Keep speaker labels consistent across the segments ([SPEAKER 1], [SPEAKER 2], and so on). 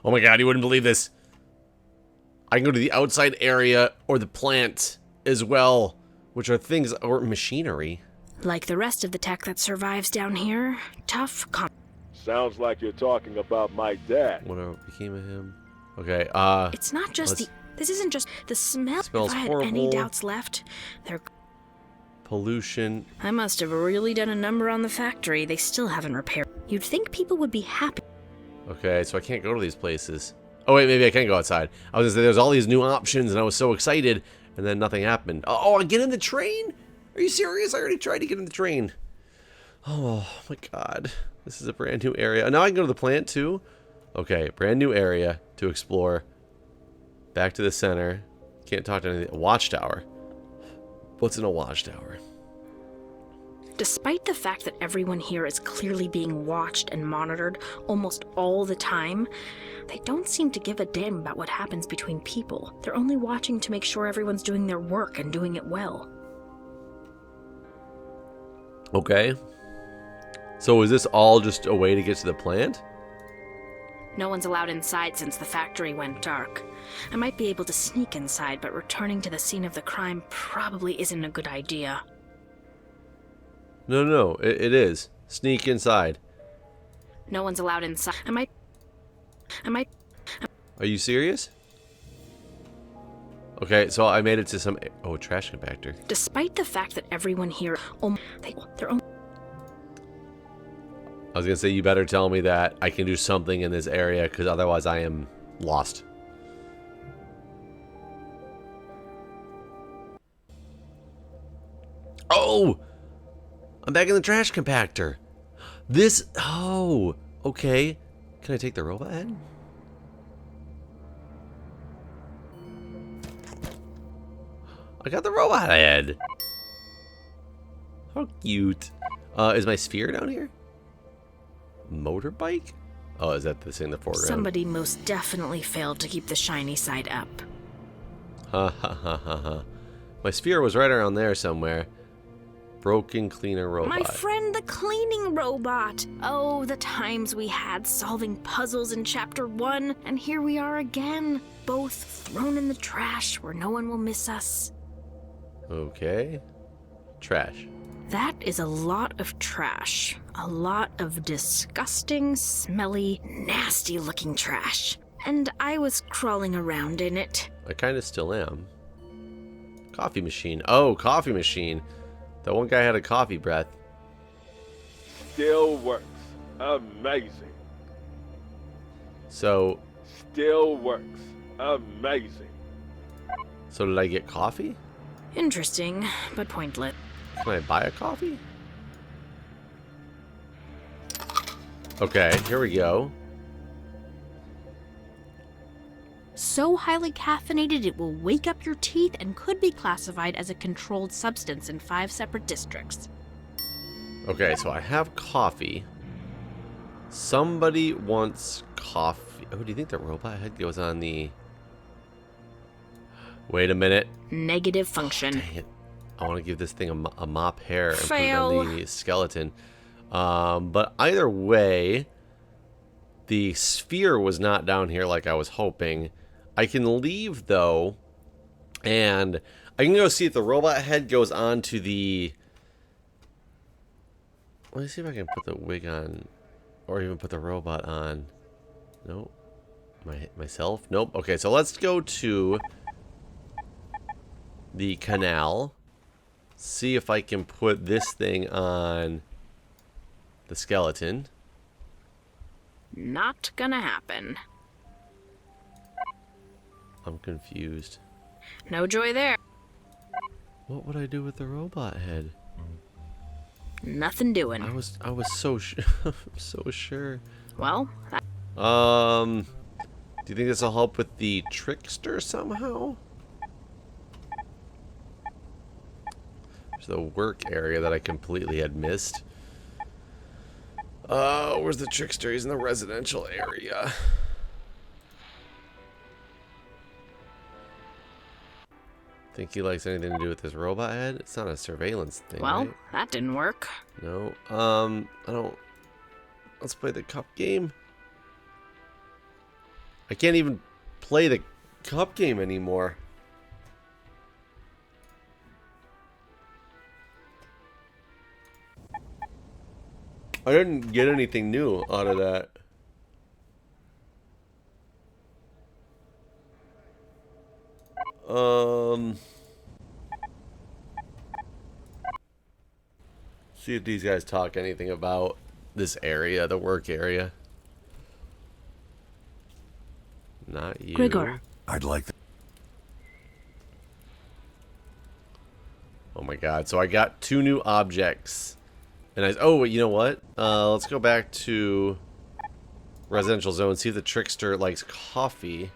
[SPEAKER 1] Oh my god, you wouldn't believe this. I can go to the outside area or the plant as well, which are things or machinery.
[SPEAKER 2] Like the rest of the tech that survives down here, tough.
[SPEAKER 3] Sounds like you're talking about my dad.
[SPEAKER 1] Whatever became of him. Okay,
[SPEAKER 2] It's not just this isn't just the smell.
[SPEAKER 1] Smells
[SPEAKER 2] if I had
[SPEAKER 1] horrible.
[SPEAKER 2] any doubts left, they're...
[SPEAKER 1] Pollution.
[SPEAKER 2] I must have really done a number on the factory. They still haven't repaired. You'd think people would be happy.
[SPEAKER 1] Okay, so I can't go to these places. Oh wait, maybe I can go outside. I was gonna say there's all these new options and I was so excited and then nothing happened. Oh, I get in the train? Are you serious? I already tried to get in the train. Oh my god. This is a brand new area. Now I can go to the plant too? Okay, brand new area to explore. Back to the center. Can't talk to anything. A watchtower. What's in a watchtower?
[SPEAKER 2] Despite the fact that everyone here is clearly being watched and monitored almost all the time, they don't seem to give a damn about what happens between people. They're only watching to make sure everyone's doing their work and doing it well.
[SPEAKER 1] Okay. So is this all just a way to get to the plant?
[SPEAKER 2] No one's allowed inside since the factory went dark. I might be able to sneak inside, but returning to the scene of the crime probably isn't a good idea.
[SPEAKER 1] No, it is. Sneak inside.
[SPEAKER 2] No one's allowed inside. I might...
[SPEAKER 1] Are you serious? Okay, so I made it to some... Oh, trash compactor.
[SPEAKER 2] Despite the fact that everyone here... they're only...
[SPEAKER 1] I was gonna say, you better tell me that I can do something in this area, because otherwise I am lost. Oh! I'm back in the trash compactor. This... Oh! Okay. Can I take the robot head? I got the robot head. How cute. Is my sphere down here? Motorbike? Oh, is that this in the foreground?
[SPEAKER 2] Somebody most definitely failed to keep the shiny side up.
[SPEAKER 1] Ha ha ha ha ha. My sphere was right around there somewhere. Broken cleaner robot.
[SPEAKER 2] My friend, the cleaning robot! Oh, the times we had solving puzzles in Chapter 1, and here we are again, both thrown in the trash where no one will miss us.
[SPEAKER 1] Okay. Trash.
[SPEAKER 2] That is a lot of trash. A lot of disgusting, smelly, nasty-looking trash. And I was crawling around in it.
[SPEAKER 1] I kind of still am. Coffee machine. Oh, coffee machine. That one guy had a coffee breath.
[SPEAKER 3] Still works. Amazing.
[SPEAKER 1] So...
[SPEAKER 3] Still works. Amazing.
[SPEAKER 1] So did I get coffee?
[SPEAKER 2] Interesting, but pointless.
[SPEAKER 1] Can I buy a coffee? Okay, here we go.
[SPEAKER 2] So highly caffeinated it will wake up your teeth and could be classified as a controlled substance in 5 separate districts.
[SPEAKER 1] Okay, so I have coffee. Somebody wants coffee. Oh, do you think the robot head goes on the... Wait a minute.
[SPEAKER 2] Negative function.
[SPEAKER 1] Dang it. I want to give this thing a mop hair and
[SPEAKER 2] Fail.
[SPEAKER 1] put it on the skeleton. But either way, the sphere was not down here like I was hoping. I can leave, though, and I can go see if the robot head goes on to the... Let me see if I can put the wig on, or even put the robot on. Nope. Myself? Nope. Okay, so let's go to the canal. See if I can put this thing on the skeleton.
[SPEAKER 2] Not gonna happen.
[SPEAKER 1] I'm confused.
[SPEAKER 2] No joy there.
[SPEAKER 1] What would I do with the robot head?
[SPEAKER 2] Nothing doing.
[SPEAKER 1] I was so so sure.
[SPEAKER 2] Well,
[SPEAKER 1] Do you think this will help with the trickster somehow? There's the work area that I completely had missed. Where's the trickster? He's in the residential area. Think he likes anything to do with this robot head? It's not a surveillance thing,
[SPEAKER 2] well,
[SPEAKER 1] right?
[SPEAKER 2] that didn't work.
[SPEAKER 1] No. I don't... Let's play the cup game. I can't even play the cup game anymore. I didn't get anything new out of that. See if these guys talk anything about this area, the work area. Not you.
[SPEAKER 2] Gregor.
[SPEAKER 4] I'd like that.
[SPEAKER 1] Oh my god, so I got 2 new objects. And oh, you know what? Let's go back to residential zone, see if the trickster likes coffee.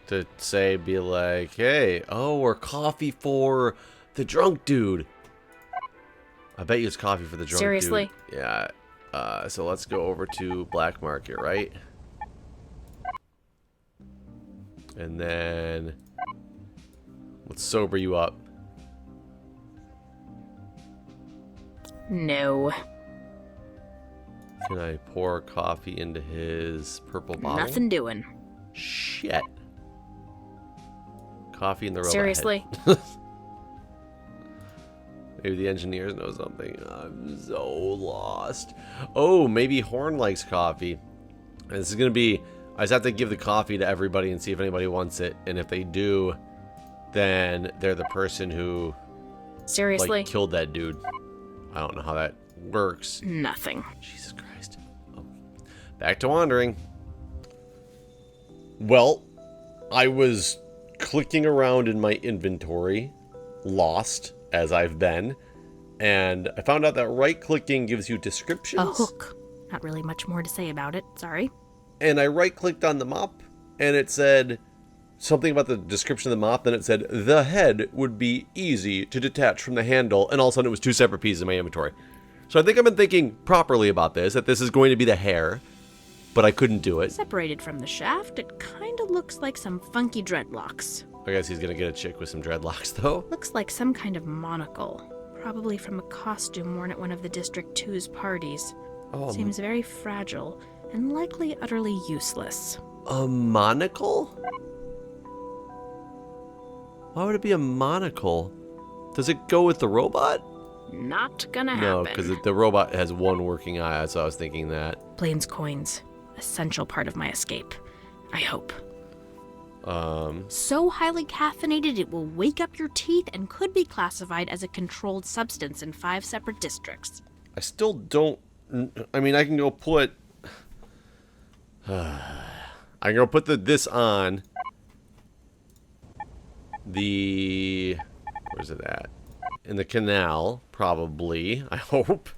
[SPEAKER 1] To say, be like, hey, oh, or coffee for the drunk dude. I bet you it's coffee for the drunk
[SPEAKER 2] Seriously?
[SPEAKER 1] dude. Yeah. So let's go over to Black Market, right? And then let's sober you up.
[SPEAKER 2] No.
[SPEAKER 1] Can I pour coffee into his purple bottle?
[SPEAKER 2] Nothing doing.
[SPEAKER 1] Shit. Coffee in the robot
[SPEAKER 2] Seriously?
[SPEAKER 1] head. Maybe the engineers know something. I'm so lost. Oh, maybe Horn likes coffee. And this is going to be... I just have to give the coffee to everybody and see if anybody wants it. And if they do, then they're the person who...
[SPEAKER 2] Seriously?
[SPEAKER 1] like, killed that dude. I don't know how that works.
[SPEAKER 2] Nothing.
[SPEAKER 1] Jesus Christ. Oh. Back to wandering. Well, I was clicking around in my inventory, lost as I've been, and I found out that right-clicking gives you descriptions.
[SPEAKER 2] A hook. Not really much more to say about it, sorry.
[SPEAKER 1] And I right-clicked on the mop, and it said something about the description of the mop, then it said, the head would be easy to detach from the handle, and all of a sudden it was 2 separate pieces in my inventory. So I think I've been thinking properly about this, that this is going to be the hair, but I couldn't do it.
[SPEAKER 2] Separated from the shaft, it kind of looks like some funky dreadlocks.
[SPEAKER 1] I guess he's going to get a chick with some dreadlocks, though.
[SPEAKER 2] Looks like some kind of monocle. Probably from a costume worn at one of the District 2's parties.
[SPEAKER 1] Oh,
[SPEAKER 2] Seems very fragile, and likely utterly useless.
[SPEAKER 1] a monocle? Why would it be a monocle? Does it go with the robot?
[SPEAKER 2] Not gonna
[SPEAKER 1] No,
[SPEAKER 2] happen.
[SPEAKER 1] because the robot has one working eye, so I was thinking that.
[SPEAKER 2] Blaine's coins. Essential part of my escape. I hope. So highly caffeinated it will wake up your teeth and could be classified as a controlled substance in 5 separate districts.
[SPEAKER 1] I still don't... I mean, I can go put... I can go put this on. The... Where's it at? In the canal, probably. I hope.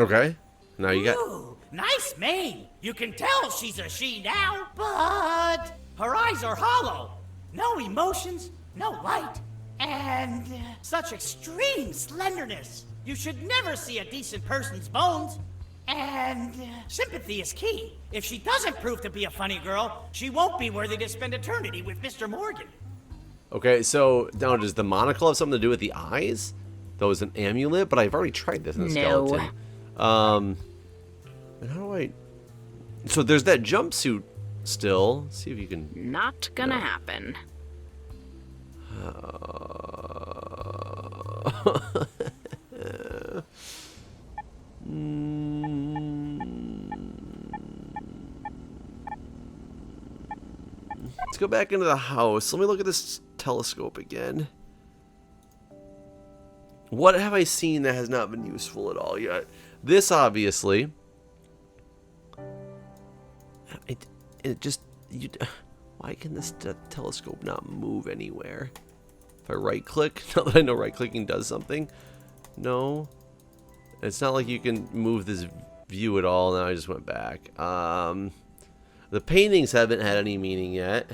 [SPEAKER 1] Okay. Now you got...
[SPEAKER 5] Ooh, nice mane. You can tell she's a she now, but her eyes are hollow. No emotions, no light, and such extreme slenderness. You should never see a decent person's bones. And sympathy is key. If she doesn't prove to be a funny girl, she won't be worthy to spend eternity with Mr. Morgan.
[SPEAKER 1] Okay, so now does the monocle have something to do with the eyes? That was an amulet, but I've already tried this in the skeleton. And how do I... So there's that jumpsuit still. Let's see if you can...
[SPEAKER 2] Not gonna happen.
[SPEAKER 1] Let's go back into the house. Let me look at this telescope again. What have I seen that has not been useful at all yet? This, obviously. It just... why can this telescope not move anywhere? If I right-click, now that I know right-clicking does something. No. It's not like you can move this view at all. Now I just went back. The paintings haven't had any meaning yet.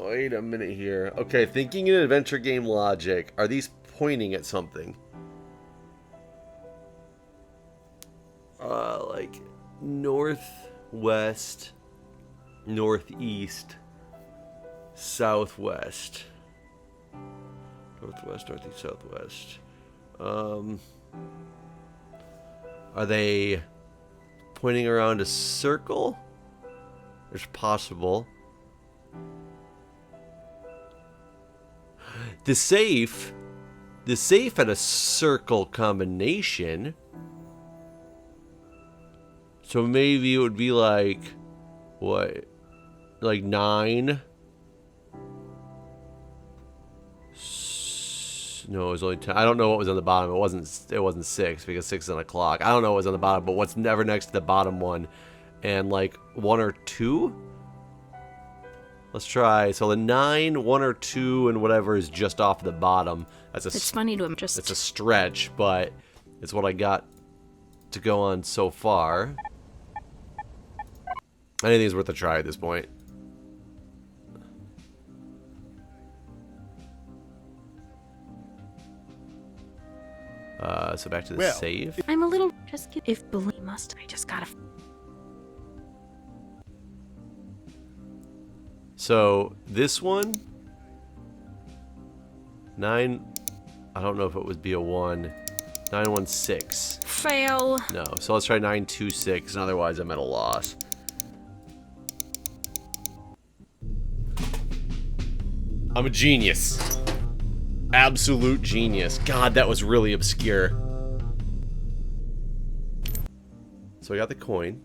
[SPEAKER 1] Wait a minute here. Okay, thinking in adventure game logic. Are these pointing at something? Like, northwest, northeast, southwest. Northwest, northeast, southwest. Are they pointing around a circle? It's possible. The safe had a circle combination. So maybe it would be like, what? Like 9? No, it was only 10. I don't know what was on the bottom. It wasn't 6 because 6 is on a clock. I don't know what was on the bottom, but what's never next to the bottom one? And like 1 or 2? Let's try. So the 9, 1 or 2, and whatever is just off the bottom.
[SPEAKER 2] It's funny to him.
[SPEAKER 1] It's a stretch, but it's what I got to go on so far. Anything's worth a try at this point. So back to the save.
[SPEAKER 2] I'm a little if believe must. I just gotta.
[SPEAKER 1] So this one, 9. I don't know if it would be a 1. 916.
[SPEAKER 2] Fail.
[SPEAKER 1] No. So let's try 926. And otherwise, I'm at a loss. I'm a genius. Absolute genius. God, that was really obscure. So I got the coin.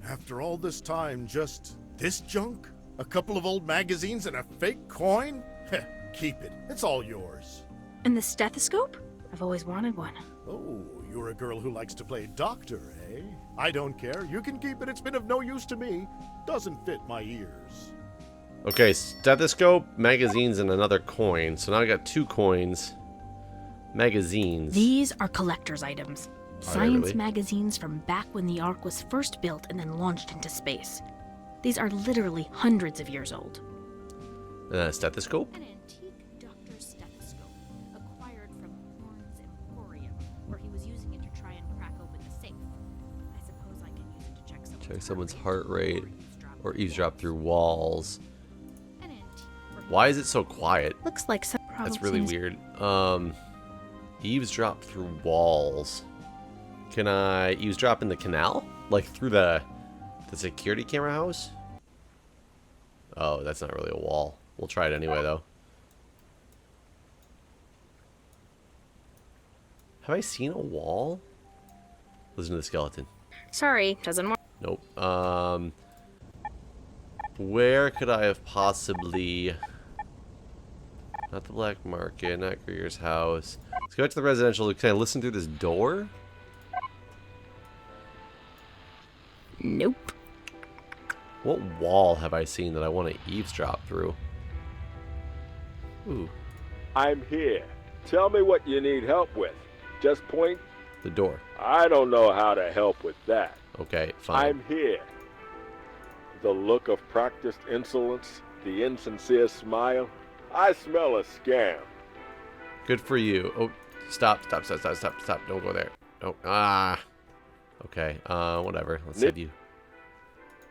[SPEAKER 4] After all this time, just this junk? A couple of old magazines and a fake coin? Heh, keep it. It's all yours.
[SPEAKER 2] And the stethoscope? I've always wanted one.
[SPEAKER 4] Oh, you're a girl who likes to play doctor, eh? I don't care. You can keep it. It's been of no use to me. Doesn't fit my ears.
[SPEAKER 1] Okay, stethoscope, magazines, and another coin. So now I got 2 coins. Magazines.
[SPEAKER 2] These are collector's items. Science
[SPEAKER 1] really?
[SPEAKER 2] magazines from back when the Ark was first built and then launched into space. These are literally hundreds of years old.
[SPEAKER 1] Stethoscope?
[SPEAKER 2] An antique doctor's stethoscope, acquired from Horn's Emporium, where he was using it to try and crack open the safe. I suppose I can use it to check
[SPEAKER 1] Someone's heart rate or eavesdrop through walls. Why is it so quiet?
[SPEAKER 2] Looks like some
[SPEAKER 1] That's really weird. Eavesdrop through walls. Can I eavesdrop in the canal? Like through the security camera house? Oh, that's not really a wall. We'll try it anyway, though. Have I seen a wall? Listen to the skeleton.
[SPEAKER 2] Sorry, doesn't work.
[SPEAKER 1] Nope. Where could I have possibly... Not the black market, not Greer's house. Let's go back to the residential. Can I listen through this door?
[SPEAKER 2] Nope.
[SPEAKER 1] What wall have I seen that I want to eavesdrop through? Ooh.
[SPEAKER 3] I'm here. Tell me what you need help with. Just point.
[SPEAKER 1] The door.
[SPEAKER 3] I don't know how to help with that.
[SPEAKER 1] Okay, fine.
[SPEAKER 3] I'm here. The look of practiced insolence, the insincere smile. I smell a scam.
[SPEAKER 1] Good for you. Oh, stop. Don't go there. Oh, okay, whatever. Let's save you.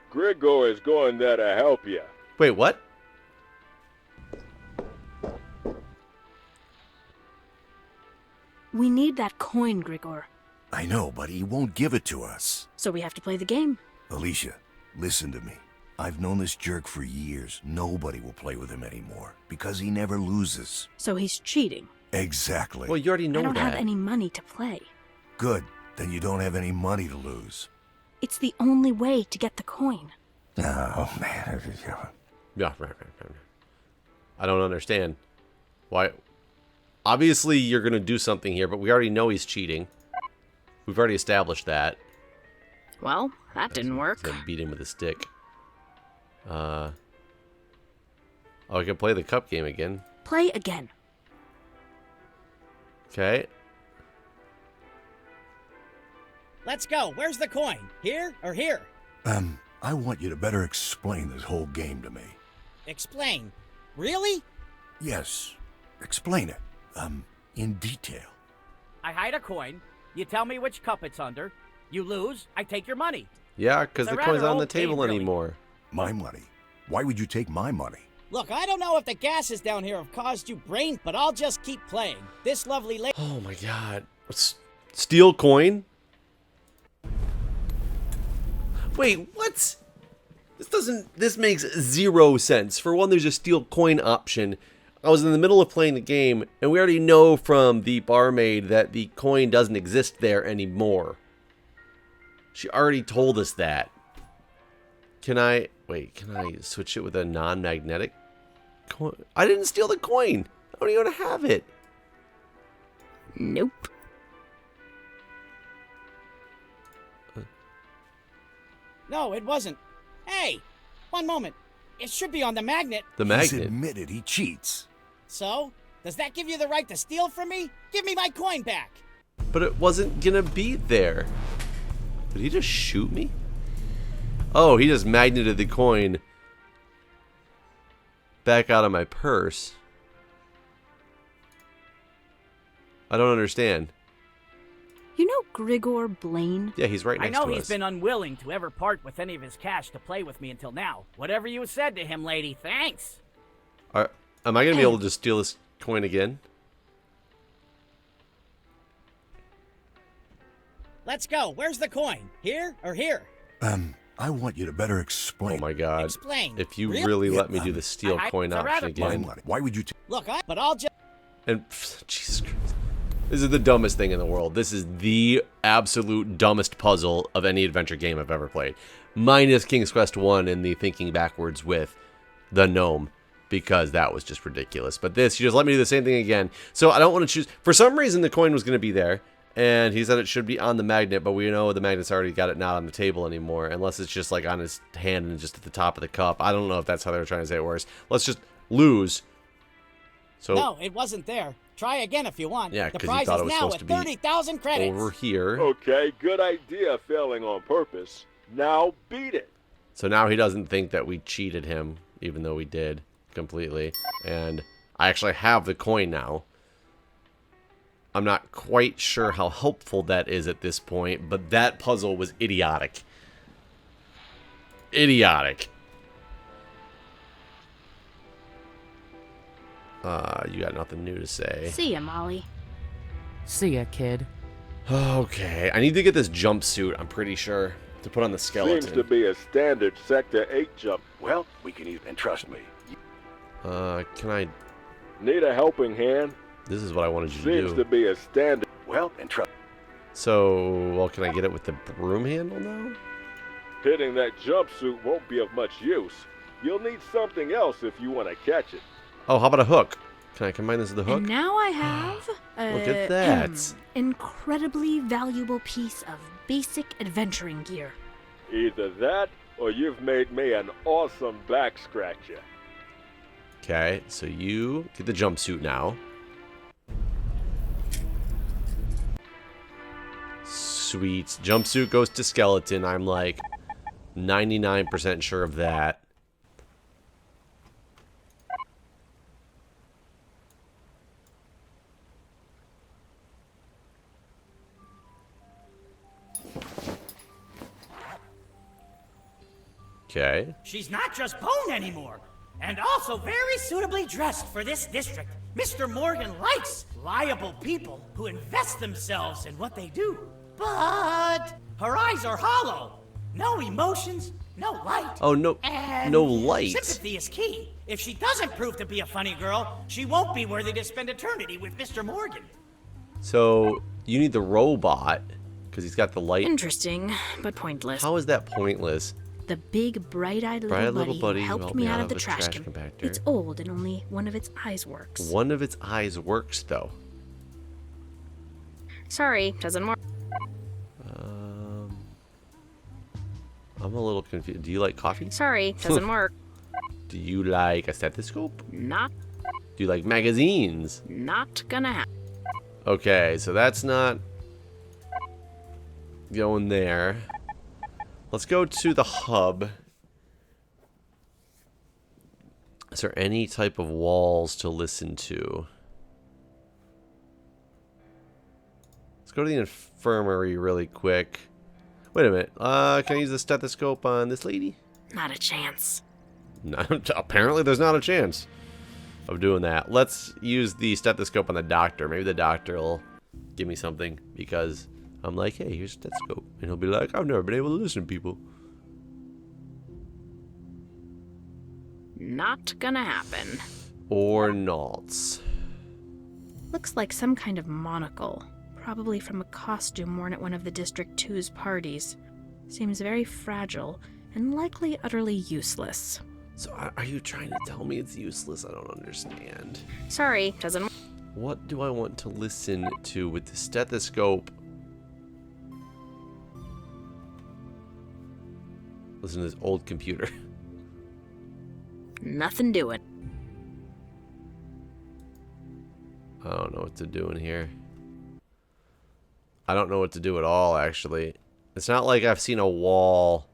[SPEAKER 3] Grigor is going there to help you.
[SPEAKER 1] Wait, what?
[SPEAKER 2] We need that coin, Grigor.
[SPEAKER 6] I know, but he won't give it to us.
[SPEAKER 2] So we have to play the game.
[SPEAKER 6] Alicia, listen to me. I've known this jerk for years. Nobody will play with him anymore because he never loses.
[SPEAKER 2] So he's cheating.
[SPEAKER 6] Exactly.
[SPEAKER 1] Well, you already know
[SPEAKER 2] I don't
[SPEAKER 1] that.
[SPEAKER 2] have any money to play.
[SPEAKER 6] Good. Then you don't have any money to lose.
[SPEAKER 2] It's the only way to get the coin.
[SPEAKER 6] Oh, man.
[SPEAKER 1] Yeah, right. I don't understand. Why? Obviously, you're going to do something here, but we already know he's cheating. We've already established that.
[SPEAKER 2] Well, that didn't work.
[SPEAKER 1] So beat him with a stick. Oh, I can play the cup game again.
[SPEAKER 2] Play again.
[SPEAKER 1] Okay.
[SPEAKER 5] Let's go. Where's the coin? Here or here?
[SPEAKER 6] I want you to better explain this whole game to me.
[SPEAKER 5] Explain. Really?
[SPEAKER 6] Yes. Explain it. In detail.
[SPEAKER 7] I hide a coin. You tell me which cup it's under.
[SPEAKER 5] You lose, I take your money.
[SPEAKER 1] Yeah, because
[SPEAKER 5] It's
[SPEAKER 1] the
[SPEAKER 5] a
[SPEAKER 1] coin's
[SPEAKER 5] rather
[SPEAKER 1] not on the
[SPEAKER 5] old game,
[SPEAKER 1] table
[SPEAKER 5] really.
[SPEAKER 1] anymore.
[SPEAKER 6] My money? Why would you take my money?
[SPEAKER 7] Look, I don't know if the gases down here have caused you brain, but I'll just keep playing. This lovely lady.
[SPEAKER 1] Oh my god. Steel coin? Wait, what? This makes zero sense. For one, there's a steel coin option. I was in the middle of playing the game, and we already know from the barmaid that the coin doesn't exist there anymore. She already told us that. Can I switch it with a non-magnetic coin? I didn't steal the coin. I don't even have it.
[SPEAKER 2] Nope.
[SPEAKER 7] No, it wasn't. Hey, one moment. It should be on the magnet.
[SPEAKER 1] The
[SPEAKER 6] He's
[SPEAKER 1] magnet.
[SPEAKER 6] admitted he cheats.
[SPEAKER 7] So, does that give you the right to steal from me? Give me my coin back.
[SPEAKER 1] But it wasn't gonna be there. Did he just shoot me? Oh, he just magneted the coin back out of my purse. I don't understand.
[SPEAKER 2] You know Grigor Blaine?
[SPEAKER 1] Yeah, he's right
[SPEAKER 5] I
[SPEAKER 1] next
[SPEAKER 5] know
[SPEAKER 1] to
[SPEAKER 5] he's
[SPEAKER 1] us.
[SPEAKER 5] been unwilling to ever part with any of his cash to play with me until now. Whatever you said to him, lady, thanks.
[SPEAKER 1] Am I gonna be able to just steal this coin again?
[SPEAKER 7] Let's go. Where's the coin? Here or here?
[SPEAKER 6] I want you to better explain.
[SPEAKER 1] Oh my god.
[SPEAKER 7] Explain.
[SPEAKER 1] If you
[SPEAKER 7] Really?
[SPEAKER 1] really
[SPEAKER 6] Yeah,
[SPEAKER 1] let me do the steel
[SPEAKER 5] I-
[SPEAKER 1] coin
[SPEAKER 5] it's a
[SPEAKER 1] option
[SPEAKER 5] rabbit
[SPEAKER 6] My
[SPEAKER 1] again.
[SPEAKER 6] money. Why would you take...
[SPEAKER 7] Look, but I'll just...
[SPEAKER 1] And Jesus Christ. This is the dumbest thing in the world. This is the absolute dumbest puzzle of any adventure game I've ever played. Minus King's Quest 1 and the thinking backwards with the gnome. Because that was just ridiculous. But this, you just let me do the same thing again. So I don't want to choose. For some reason, the coin was going to be there. And he said it should be on the magnet. But we know the magnet's already got it not on the table anymore. Unless it's just like on his hand and just at the top of the cup. I don't know if that's how they were trying to say it works. Let's just lose. So
[SPEAKER 7] No, it wasn't there. Try again if you want.
[SPEAKER 1] Yeah,
[SPEAKER 7] the
[SPEAKER 1] 'cause you
[SPEAKER 7] prize
[SPEAKER 1] thought
[SPEAKER 7] is
[SPEAKER 1] it was
[SPEAKER 7] now
[SPEAKER 1] supposed
[SPEAKER 7] at
[SPEAKER 1] to be
[SPEAKER 7] 30,000 credits.
[SPEAKER 1] over here.
[SPEAKER 3] Okay, good idea failing on purpose. Now beat it.
[SPEAKER 1] So now he doesn't think that we cheated him. Even though we did completely. And I actually have the coin now. I'm not quite sure how helpful that is at this point, but that puzzle was idiotic. Idiotic. You got nothing new to say.
[SPEAKER 2] See ya, Molly.
[SPEAKER 5] See ya, kid.
[SPEAKER 1] Okay, I need to get this jumpsuit, I'm pretty sure, to put on the skeleton.
[SPEAKER 3] Seems to be a standard Sector 8 jump.
[SPEAKER 6] Well, we can even... And trust me.
[SPEAKER 1] Can I...
[SPEAKER 3] Need a helping hand?
[SPEAKER 1] This is what I wanted you to
[SPEAKER 3] Seems
[SPEAKER 1] do.
[SPEAKER 3] to be a standard.
[SPEAKER 6] Well, and trust...
[SPEAKER 1] So, well, can I get it with the broom handle now?
[SPEAKER 3] Hitting that jumpsuit won't be of much use. You'll need something else if you want to catch it.
[SPEAKER 1] Oh, how about a hook? Can I combine this with a hook?
[SPEAKER 2] And now I have
[SPEAKER 1] Look at that.
[SPEAKER 2] incredibly valuable piece of basic adventuring gear.
[SPEAKER 3] Either that, or you've made me an awesome back scratcher.
[SPEAKER 1] Okay, so you get the jumpsuit now. Sweet. Jumpsuit goes to skeleton. I'm like 99% sure of that. Okay.
[SPEAKER 5] She's not just bone anymore, and also very suitably dressed for this district. Mr. Morgan likes liable people who invest themselves in what they do. But her eyes are hollow. No emotions, no light.
[SPEAKER 1] Oh, no.
[SPEAKER 5] And
[SPEAKER 1] No light.
[SPEAKER 5] sympathy is key. If she doesn't prove to be a funny girl, she won't be worthy to spend eternity with Mr. Morgan.
[SPEAKER 1] So you need the robot because he's got the light.
[SPEAKER 2] Interesting, but pointless.
[SPEAKER 1] How is that pointless?
[SPEAKER 2] The big, bright-eyed little buddy who helped me out of the trash compactor. It's old and only one of its eyes works.
[SPEAKER 1] One of its eyes works, though.
[SPEAKER 2] Sorry, doesn't work.
[SPEAKER 1] I'm a little confused. Do you like coffee?
[SPEAKER 2] Sorry, doesn't work.
[SPEAKER 1] Do you like a stethoscope?
[SPEAKER 2] Not
[SPEAKER 1] Do you like magazines?
[SPEAKER 2] gonna happen.
[SPEAKER 1] Okay, so that's not going there. Let's go to the hub. Is there any type of walls to listen to? Let's go to the infirmary really quick. Wait a minute. Can I use the stethoscope on this lady?
[SPEAKER 2] Not a chance.
[SPEAKER 1] No, apparently there's not a chance of doing that. Let's use the stethoscope on the doctor. Maybe the doctor will give me something because I'm like, hey, here's a stethoscope. And he'll be like, I've never been able to listen to people.
[SPEAKER 2] Not gonna happen.
[SPEAKER 1] Or not.
[SPEAKER 2] Looks like some kind of monocle. Probably from a costume worn at one of the District 2's parties. Seems very fragile and likely utterly useless.
[SPEAKER 1] So are you trying to tell me it's useless? I don't understand.
[SPEAKER 2] Sorry, doesn't...
[SPEAKER 1] What do I want to listen to with the stethoscope? Listen to this old computer.
[SPEAKER 2] Nothing doing.
[SPEAKER 1] I don't know what to do in here. I don't know what to do at all, actually. It's not like I've seen a wall.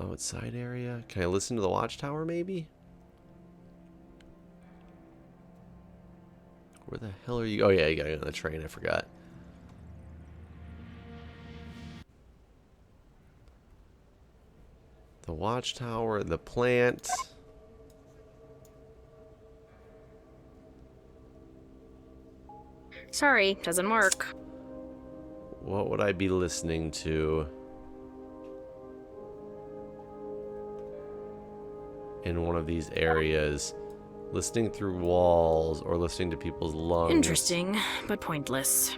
[SPEAKER 1] Oh, it's side area. Can I listen to the watchtower, maybe? Where the hell are you? Oh, yeah, you gotta get on the train. I forgot. The watchtower, the plant.
[SPEAKER 2] Sorry, doesn't work.
[SPEAKER 1] What would I be listening to in one of these areas? Listening through walls or listening to people's lungs?
[SPEAKER 2] Interesting, but pointless.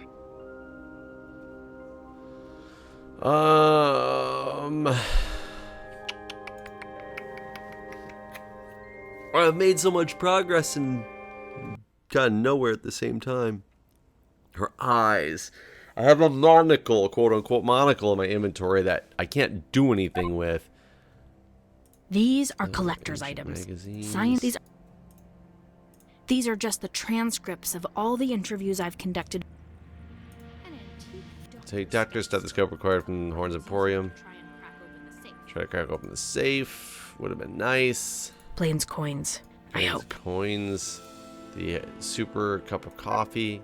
[SPEAKER 1] I've made so much progress and gotten nowhere at the same time. Her eyes. I have a monocle, quote-unquote monocle in my inventory that I can't do anything with.
[SPEAKER 2] These are collector's items.
[SPEAKER 1] Magazines.
[SPEAKER 2] Science. These are just the transcripts of all the interviews I've conducted.
[SPEAKER 1] Take doctor's stethoscope required from Horn's Emporium. Try to crack open the safe. Would have been nice.
[SPEAKER 2] Plains coins. I hope.
[SPEAKER 1] Coins. The super cup of coffee.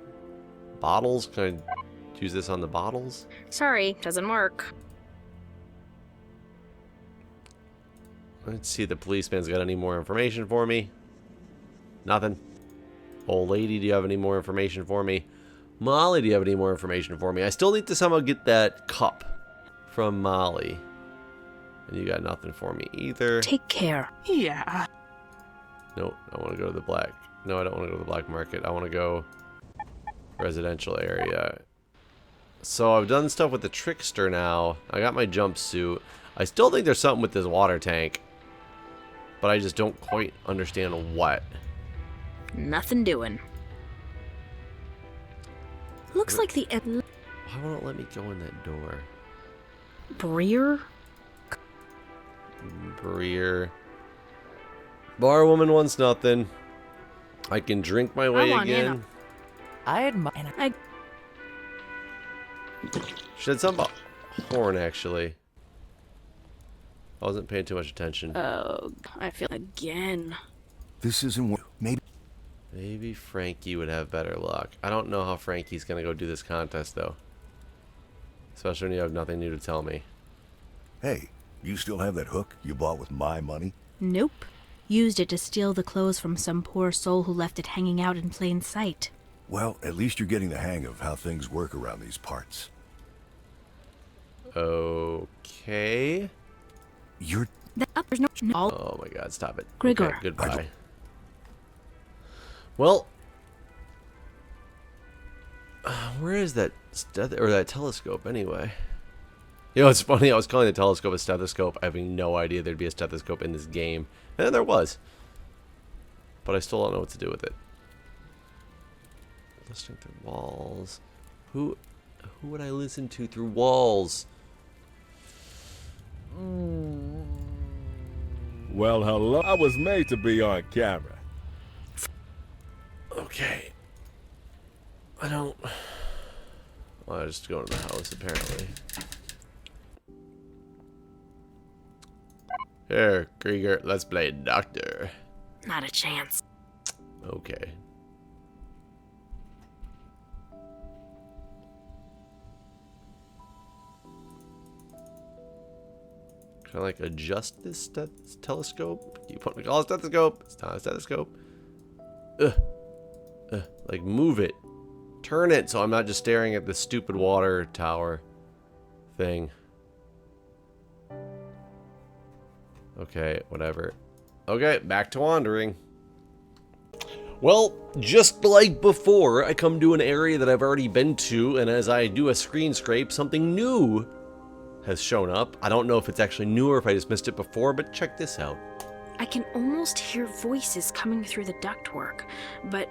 [SPEAKER 1] Bottles. Can I use this on the bottles?
[SPEAKER 2] Sorry, doesn't work.
[SPEAKER 1] Let's see if the policeman's got any more information for me. Nothing. Old lady, do you have any more information for me? Molly, do you have any more information for me? I still need to somehow get that cup from Molly. And you got nothing for me either.
[SPEAKER 2] Take care.
[SPEAKER 5] Yeah.
[SPEAKER 1] Nope, I want to go to the black. No, I don't want to go to the black market. I want to go residential area. So I've done stuff with the trickster now. I got my jumpsuit. I still think there's something with this water tank. But I just don't quite understand what.
[SPEAKER 2] Nothing doing. Looks like the
[SPEAKER 1] Why won't it let me go in that door?
[SPEAKER 2] Breer?
[SPEAKER 1] Breer. Bar woman wants nothing. I can drink my way again.
[SPEAKER 5] I admire.
[SPEAKER 1] She said something about horn, actually. I wasn't paying too much attention.
[SPEAKER 2] Oh, I feel again.
[SPEAKER 6] This isn't what...
[SPEAKER 1] Maybe Frankie would have better luck. I don't know how Frankie's gonna go do this contest, though. Especially when you have nothing new to tell me.
[SPEAKER 6] Hey, you still have that hook you bought with my money?
[SPEAKER 2] Nope. Used it to steal the clothes from some poor soul who left it hanging out in plain sight.
[SPEAKER 6] Well, at least you're getting the hang of how things work around these parts.
[SPEAKER 1] Okay.
[SPEAKER 6] You're...
[SPEAKER 2] There's no...
[SPEAKER 1] Oh my god, stop it.
[SPEAKER 2] Gregor.
[SPEAKER 1] Okay, goodbye. Well, where is that that telescope anyway? You know, it's funny. I was calling the telescope a stethoscope, having no idea there'd be a stethoscope in this game, and then there was. But I still don't know what to do with it. Listening through walls. Who would I listen to through walls?
[SPEAKER 3] Well, hello. I was made to be on camera.
[SPEAKER 1] Okay. I don't... Well, I just go to the house, apparently. Here, Krieger, let's play doctor.
[SPEAKER 2] Not a chance.
[SPEAKER 1] Okay. Can I, like, adjust this telescope? Keep putting call it stethoscope. It's not a stethoscope. Like, move it. Turn it so I'm not just staring at this stupid water tower thing. Okay, whatever. Okay, back to wandering. Well, just like before, I come to an area that I've already been to, and as I do a screen scrape, something new has shown up. I don't know if it's actually new or if I just missed it before, but check this out.
[SPEAKER 2] I can almost hear voices coming through the ductwork, but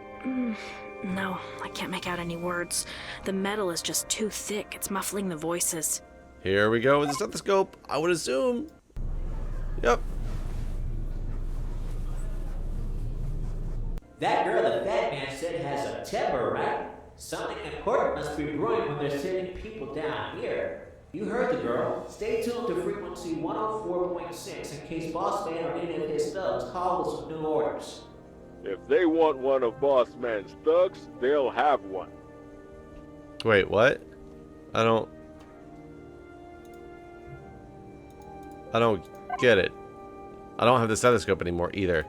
[SPEAKER 2] no, I can't make out any words. The metal is just too thick. It's muffling the voices.
[SPEAKER 1] Here we go with the stethoscope, I would assume. Yep.
[SPEAKER 8] That girl the fat man said has a temper, right? Something important must be brewing when they're sending people down here. You heard the girl. Stay tuned to frequency 104.6 in case Boss Man or any of his thugs call with some new orders.
[SPEAKER 3] If they want one of Boss Man's thugs, they'll have one.
[SPEAKER 1] Wait, what? I don't get it. I don't have the stethoscope anymore either.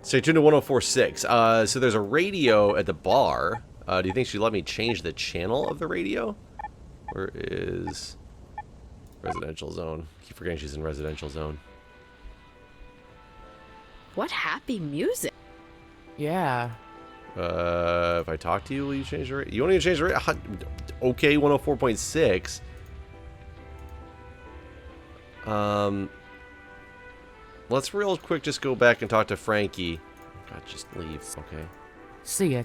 [SPEAKER 1] Stay tuned to 104.6. So there's a radio at the bar. Do you think she'd let me change the channel of the radio? Where is residential zone? I keep forgetting she's in residential zone.
[SPEAKER 2] What happy music.
[SPEAKER 9] Yeah.
[SPEAKER 1] If I talk to you, will you change the radio? You want me to change the radio? Okay, 104.6. Let's real quick just go back and talk to Frankie. God, just leave. Okay.
[SPEAKER 9] See ya.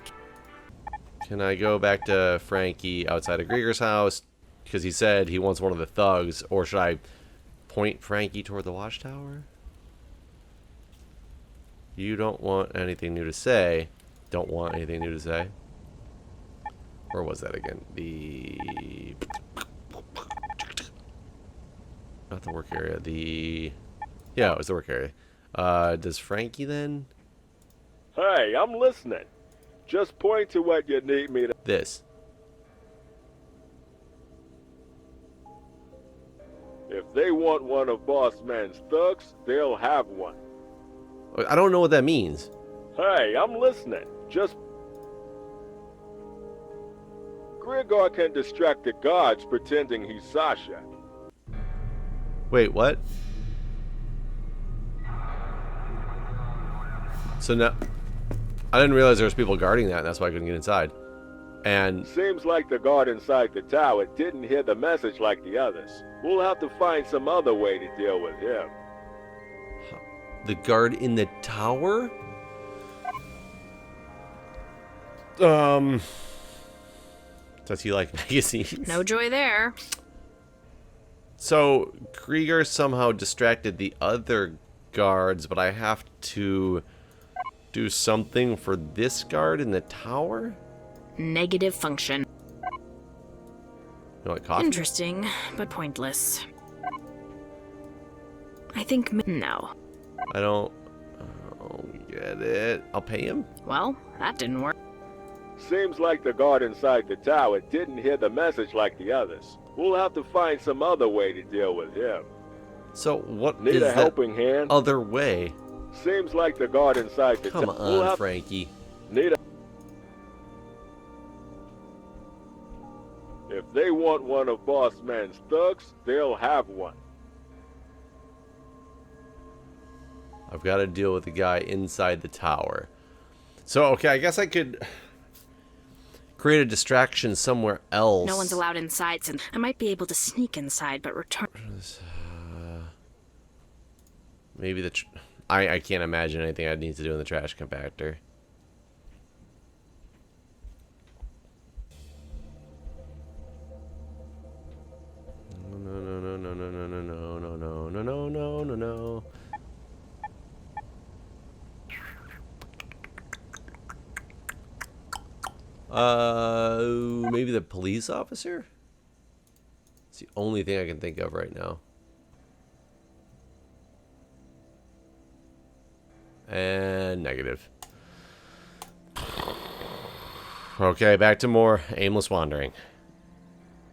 [SPEAKER 1] Can I go back to Frankie outside of Grieger's house? Because he said he wants one of the thugs. Or should I point Frankie toward the watchtower? You don't want anything new to say. Don't want anything new to say. Where was that again? Not the work area. Yeah, it was the work area. Does Frankie then?
[SPEAKER 3] Hey, I'm listening. Just point to what you need me to...
[SPEAKER 1] This.
[SPEAKER 3] If they want one of Boss Man's thugs, they'll have one.
[SPEAKER 1] I don't know what that means.
[SPEAKER 3] Hey, I'm listening. Just... Grigor can distract the guards pretending he's Sasha.
[SPEAKER 1] Wait, what? So now... I didn't realize there was people guarding that, and that's why I couldn't get inside. And...
[SPEAKER 3] Seems like the guard inside the tower didn't hear the message like the others. We'll have to find some other way to deal with him.
[SPEAKER 1] The guard in the tower? Does he like magazines?
[SPEAKER 2] No joy there.
[SPEAKER 1] So, Krieger somehow distracted the other guards, but I have to do something for this guard in the tower?
[SPEAKER 2] Negative function.
[SPEAKER 1] You like coffee?
[SPEAKER 2] Interesting, but pointless. I think no.
[SPEAKER 1] I don't get it. I'll pay him?
[SPEAKER 2] Well, that didn't work.
[SPEAKER 3] Seems like the guard inside the tower didn't hear the message like the others. We'll have to find some other way to deal with him.
[SPEAKER 1] So what
[SPEAKER 3] Need
[SPEAKER 1] is
[SPEAKER 3] a
[SPEAKER 1] that
[SPEAKER 3] helping hand?
[SPEAKER 1] other way?
[SPEAKER 3] Seems like the guard inside the tower.
[SPEAKER 1] Come on, Frankie.
[SPEAKER 3] Need a... If they want one of Boss Man's thugs, they'll have one.
[SPEAKER 1] I've got to deal with the guy inside the tower. So, okay, I guess I could create a distraction somewhere else.
[SPEAKER 2] No one's allowed inside, so I might be able to sneak inside, but return.
[SPEAKER 1] Maybe the... I can't imagine anything I'd need to do in the trash compactor. No. Maybe the police officer? It's the only thing I can think of right now. And negative. Okay, back to more aimless wandering.